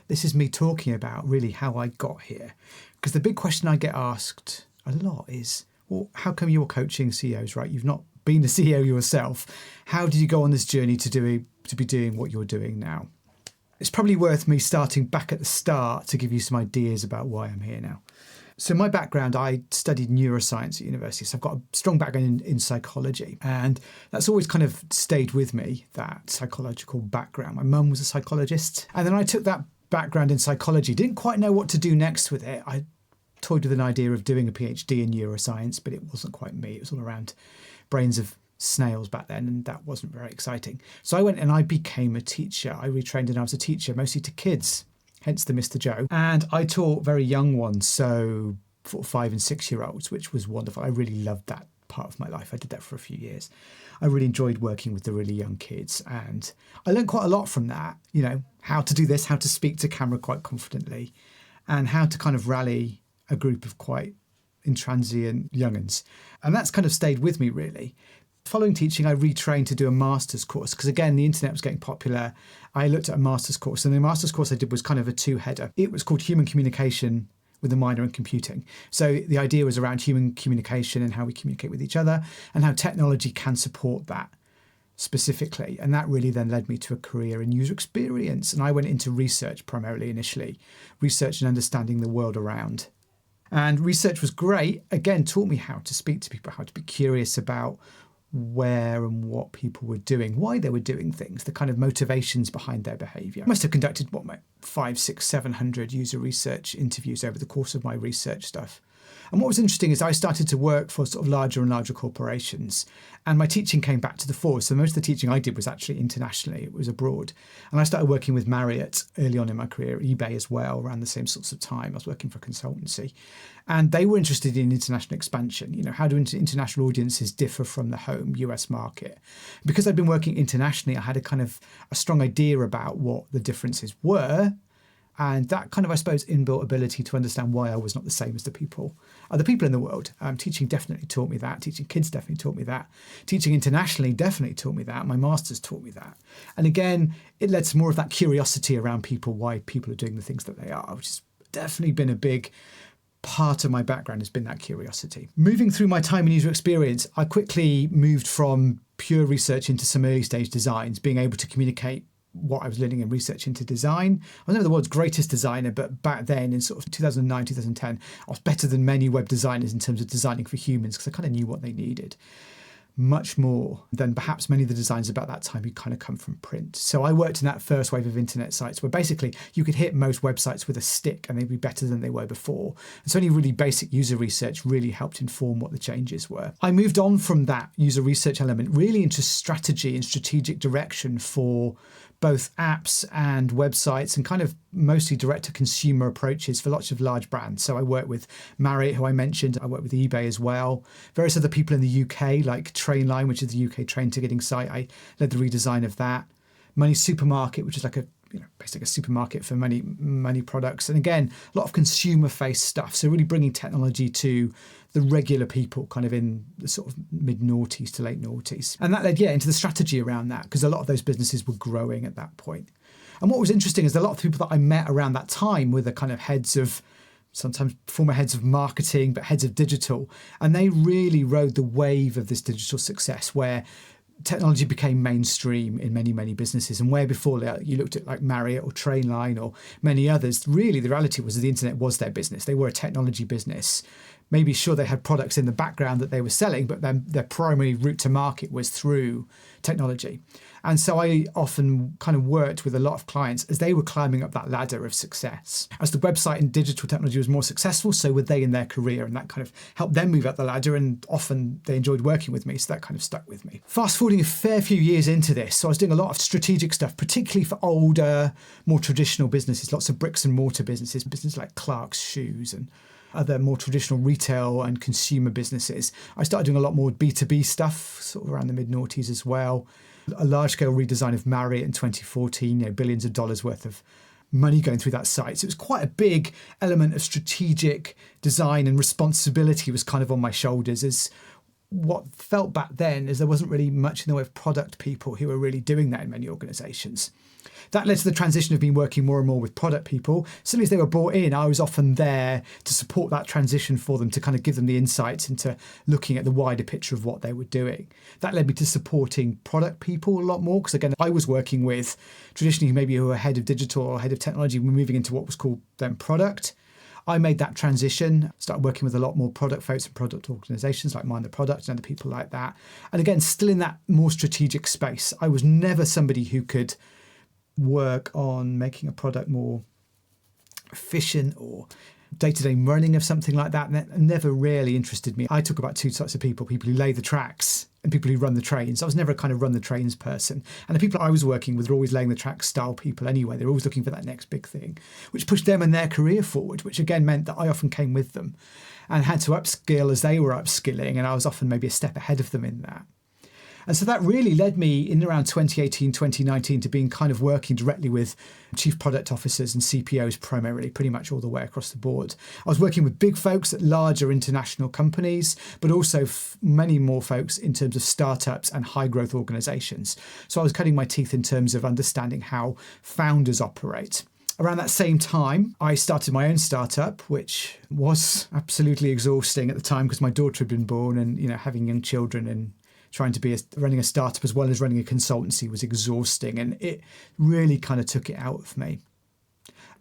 This is me talking about really how I got here. Because the big question I get asked a lot is, well, how come you're coaching CEOs, right? You've not been a CEO yourself. How did you go on this journey to be doing what you're doing now? It's probably worth me starting back at the start to give you some ideas about why I'm here now. So my background, I studied neuroscience at university. So I've got a strong background in psychology. And that's always kind of stayed with me, that psychological background. My mum was a psychologist. And then I took that background in psychology, didn't quite know what to do next with it. I toyed with an idea of doing a PhD in neuroscience, but it wasn't quite me. It was all around brains of snails back then, and that wasn't very exciting. So I went and I became a teacher. I retrained and I was a teacher, mostly to kids, hence the Mr. Joe. And I taught very young ones, so 4, 5 and 6 year olds, which was wonderful. I really loved that part of my life. I did that for a few years. I really enjoyed working with the really young kids, and I learned quite a lot from that, you know, how to do this, how to speak to camera quite confidently, and how to kind of rally a group of quite intransient young'uns. And that's kind of stayed with me, really. Following teaching, I retrained to do a master's course because, again, the internet was getting popular. I looked at a master's course, and the master's course I did was kind of a 2-header. It was called Human Communication with a minor in computing. So the idea was around human communication and how we communicate with each other and how technology can support that specifically. And that really then led me to a career in user experience. And I went into research primarily initially, research and understanding the world around. And research was great. Again, taught me how to speak to people, how to be curious about where and what people were doing, why they were doing things, the kind of motivations behind their behaviour. I must have conducted, 500, 600, 700 user research interviews over the course of my research stuff. And what was interesting is I started to work for sort of larger and larger corporations, and my teaching came back to the fore. So most of the teaching I did was actually internationally, it was abroad. And I started working with Marriott early on in my career, eBay as well, around the same sorts of time. I was working for a consultancy. And they were interested in international expansion. You know, how do international audiences differ from the home US market? Because I'd been working internationally, I had a strong idea about what the differences were. And that kind of, I suppose, inbuilt ability to understand why I was not the same as other people in the world. Teaching definitely taught me that. Teaching kids definitely taught me that. Teaching internationally definitely taught me that. My master's taught me that. And again, it led to more of that curiosity around people, why people are doing the things that they are, which has definitely been a big part of my background, has been that curiosity. Moving through my time in user experience, I quickly moved from pure research into some early stage designs, being able to communicate what I was learning in research into design. I was never the world's greatest designer, but back then in sort of 2009, 2010, I was better than many web designers in terms of designing for humans because I kind of knew what they needed. Much more than perhaps many of the designers about that time who kind of come from print. So I worked in that first wave of internet sites where basically you could hit most websites with a stick and they'd be better than they were before. And so any really basic user research really helped inform what the changes were. I moved on from that user research element really into strategy and strategic direction for both apps and websites, and kind of mostly direct-to-consumer approaches for lots of large brands. So I work with Marriott, who I mentioned. I work with eBay as well. Various other people in the UK, like Trainline, which is the UK train ticketing site. I led the redesign of that. Money Supermarket, which is like basically a supermarket for money products. And again, a lot of consumer-faced stuff. So really bringing technology to the regular people kind of in the sort of mid-noughties to late noughties. And that led, into the strategy around that, because a lot of those businesses were growing at that point. And what was interesting is a lot of people that I met around that time were the kind of sometimes former heads of marketing, but heads of digital. And they really rode the wave of this digital success where technology became mainstream in many, many businesses. And where before you looked at like Marriott or Trainline or many others, really the reality was that the internet was their business. They were a technology business. Maybe sure they had products in the background that they were selling, but then their primary route to market was through technology. And so I often kind of worked with a lot of clients as they were climbing up that ladder of success. As the website and digital technology was more successful, so were they in their career, and that kind of helped them move up the ladder, and often they enjoyed working with me, so that kind of stuck with me. Fast forwarding a fair few years into this, so I was doing a lot of strategic stuff, particularly for older, more traditional businesses, lots of bricks and mortar businesses like Clark's Shoes and other more traditional retail and consumer businesses. I started doing a lot more B2B stuff, sort of around the mid-noughties as well. A large-scale redesign of Marriott in 2014, billions of dollars worth of money going through that site. So it was quite a big element of strategic design, and responsibility was kind of on my shoulders as what felt back then is there wasn't really much in the way of product people who were really doing that in many organizations. That led to the transition of me working more and more with product people. As soon as they were brought in, I was often there to support that transition for them, to kind of give them the insights into looking at the wider picture of what they were doing. That led me to supporting product people a lot more, because again, I was working with traditionally maybe who were head of digital or head of technology. We're moving into what was called then product. I made that transition, started working with a lot more product folks and product organizations like Mind the Product and other people like that. And again, still in that more strategic space. I was never somebody who could work on making a product more efficient or day-to-day running of something like that. Never really interested me. I talk about two types of people who lay the tracks and people who run the trains. I was never a kind of run the trains person. And the people I was working with were always laying the tracks style people anyway. They're always looking for that next big thing, which pushed them and their career forward, which again meant that I often came with them and had to upskill as they were upskilling. And I was often maybe a step ahead of them in that. And so that really led me in around 2018, 2019 to being kind of working directly with chief product officers and CPOs primarily, pretty much all the way across the board. I was working with big folks at larger international companies, but also many more folks in terms of startups and high growth organizations. So I was cutting my teeth in terms of understanding how founders operate. Around that same time, I started my own startup, which was absolutely exhausting at the time because my daughter had been born and, having young children and trying to be running a startup as well as running a consultancy was exhausting, and it really kind of took it out of me.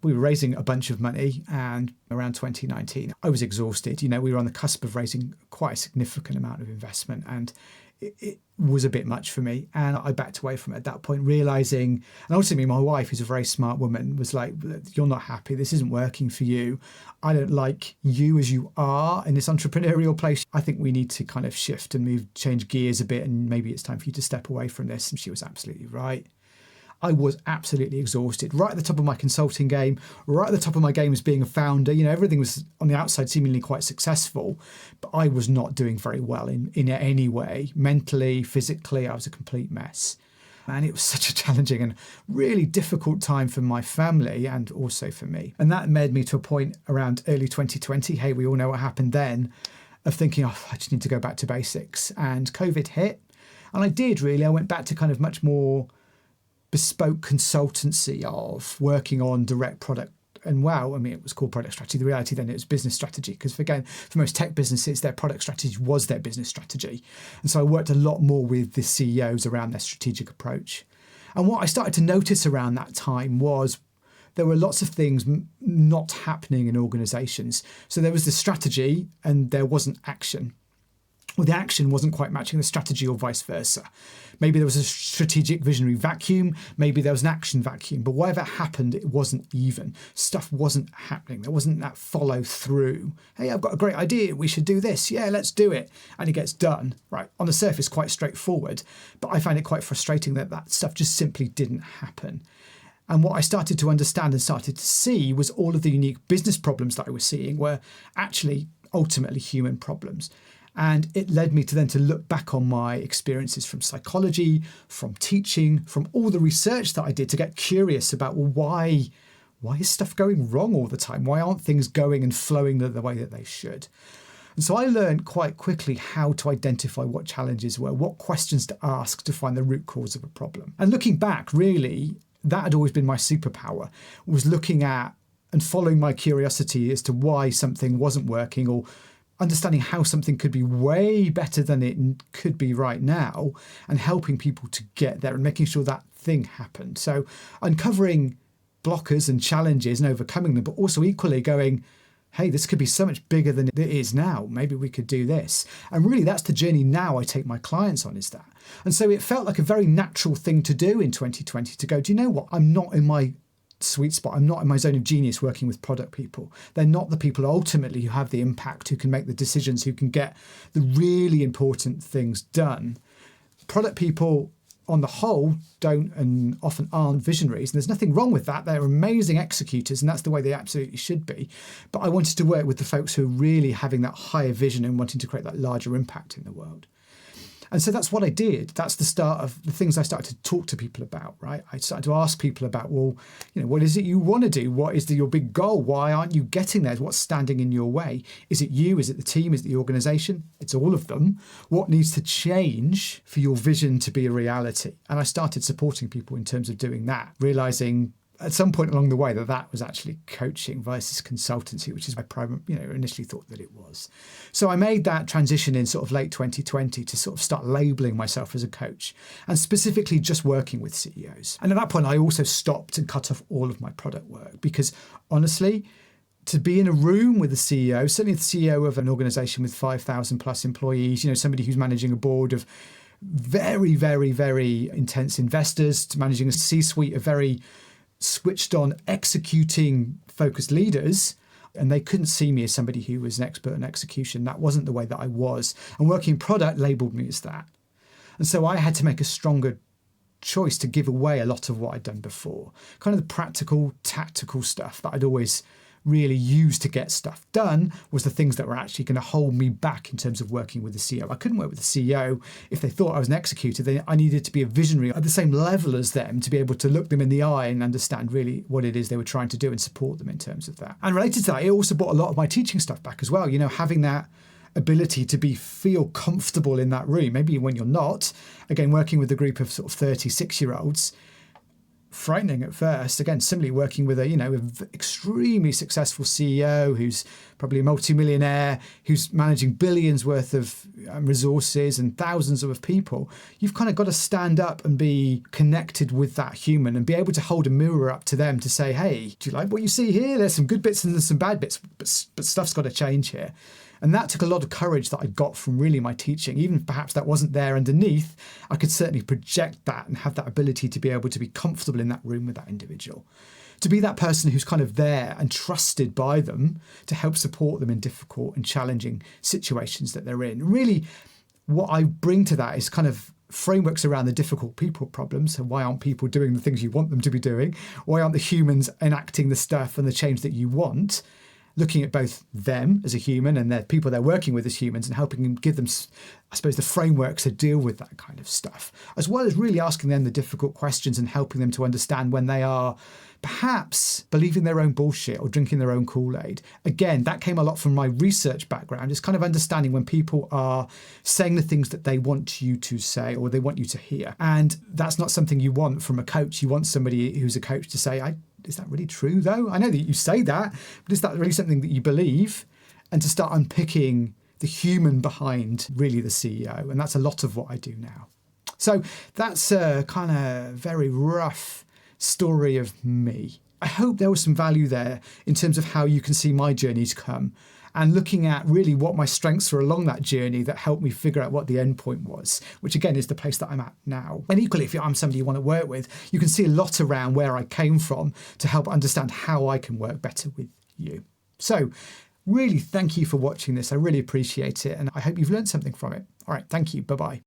We were raising a bunch of money, and around 2019, I was exhausted. We were on the cusp of raising quite a significant amount of investment, and it was a bit much for me. And I backed away from it at that point, realizing, and ultimately my wife, who's a very smart woman, was like, you're not happy. This isn't working for you. I don't like you as you are in this entrepreneurial place. I think we need to kind of shift and change gears a bit. And maybe it's time for you to step away from this. And she was absolutely right. I was absolutely exhausted, right at the top of my consulting game, right at the top of my game as being a founder. Everything was on the outside seemingly quite successful, but I was not doing very well in any way. Mentally, physically, I was a complete mess. And it was such a challenging and really difficult time for my family and also for me. And that led me to a point around early 2020. Hey, we all know what happened then, of thinking, I just need to go back to basics. And COVID hit. And I did really. I went back to kind of much more bespoke consultancy of working on direct product. And it was called product strategy. The reality then it was business strategy, because for most tech businesses, their product strategy was their business strategy. And so I worked a lot more with the CEOs around their strategic approach. And what I started to notice around that time was there were lots of things not happening in organizations. So there was the strategy and there wasn't action. Well, the action wasn't quite matching the strategy or vice versa. Maybe there was a strategic visionary vacuum. Maybe there was an action vacuum. But whatever happened, it wasn't even. Stuff wasn't happening. There wasn't that follow through. Hey, I've got a great idea. We should do this. Yeah, let's do it. And it gets done. Right. On the surface, quite straightforward. But I found it quite frustrating that stuff just simply didn't happen. And what I started to understand and started to see was all of the unique business problems that I was seeing were actually ultimately human problems. And it led me to look back on my experiences from psychology, from teaching, from all the research that I did to get curious about, why is stuff going wrong all the time? Why aren't things going and flowing the way that they should? And so I learned quite quickly how to identify what challenges were, what questions to ask to find the root cause of a problem. And looking back, really, that had always been my superpower, was looking at and following my curiosity as to why something wasn't working, or understanding how something could be way better than it could be right now, and helping people to get there and making sure that thing happened. So uncovering blockers and challenges and overcoming them, but also equally going, hey, this could be so much bigger than it is now. Maybe we could do this. And really, that's the journey now I take my clients on, is that. And so it felt like a very natural thing to do in 2020 to go, do you know what? I'm not in my sweet spot. I'm not in my zone of genius working with product people. They're not the people ultimately who have the impact, who can make the decisions, who can get the really important things done. Product people on the whole don't and often aren't visionaries. And there's nothing wrong with that. They're amazing executors, and that's the way they absolutely should be. But I wanted to work with the folks who are really having that higher vision and wanting to create that larger impact in the world. And so that's what I did. That's the start of the things I started to talk to people about, right? I started to ask people about, well, what is it you want to do? What is your big goal? Why aren't you getting there? What's standing in your way? Is it you? Is it the team? Is it the organization? It's all of them. What needs to change for your vision to be a reality? And I started supporting people in terms of doing that, realizing at some point along the way that was actually coaching versus consultancy, which is my initially thought that it was. So I made that transition in sort of late 2020 to sort of start labeling myself as a coach and specifically just working with CEOs. And at that point, I also stopped and cut off all of my product work because honestly, to be in a room with a CEO, certainly the CEO of an organization with 5,000 plus employees, somebody who's managing a board of very, very, very intense investors, to managing a C-suite of very switched on executing focused leaders, and they couldn't see me as somebody who was an expert in execution. That wasn't the way that I was. And working product labeled me as that. And so I had to make a stronger choice to give away a lot of what I'd done before, kind of the practical, tactical stuff that I'd always really used to get stuff done was the things that were actually going to hold me back in terms of working with the CEO. I couldn't work with the CEO if they thought I was an executor. Then I needed to be a visionary at the same level as them to be able to look them in the eye and understand really what it is they were trying to do and support them in terms of that. And related to that, it also brought a lot of my teaching stuff back as well. Having that ability to feel comfortable in that room, maybe when you're not. Again, working with a group of sort of 36-year-olds, frightening at first. Again, similarly working with a extremely successful CEO who's probably a multimillionaire, who's managing billions worth of resources and thousands of people. You've kind of got to stand up and be connected with that human and be able to hold a mirror up to them to say, hey, do you like what you see here? There's some good bits and there's some bad bits, but stuff's got to change here. And that took a lot of courage that I got from really my teaching. Even if perhaps that wasn't there underneath, I could certainly project that and have that ability to be able to be comfortable in that room with that individual. To be that person who's kind of there and trusted by them to help support them in difficult and challenging situations that they're in. Really, what I bring to that is kind of frameworks around the difficult people problems. So why aren't people doing the things you want them to be doing? Why aren't the humans enacting the stuff and the change that you want? Looking at both them as a human and the people they're working with as humans and helping them give them, I suppose, the frameworks to deal with that kind of stuff, as well as really asking them the difficult questions and helping them to understand when they are perhaps believing their own bullshit or drinking their own Kool-Aid. Again, that came a lot from my research background. It's kind of understanding when people are saying the things that they want you to say or they want you to hear. And that's not something you want from a coach. You want somebody who's a coach to say, is that really true though? I know that you say that, but is that really something that you believe? And to start unpicking the human behind really the CEO. And that's a lot of what I do now. So that's a kind of very rough story of me. I hope there was some value there in terms of how you can see my journey to come and looking at really what my strengths were along that journey that helped me figure out what the end point was, which again is the place that I'm at now. And equally, if I'm somebody you want to work with, you can see a lot around where I came from to help understand how I can work better with you. So really, thank you for watching this. I really appreciate it. And I hope you've learned something from it. All right. Thank you. Bye-bye.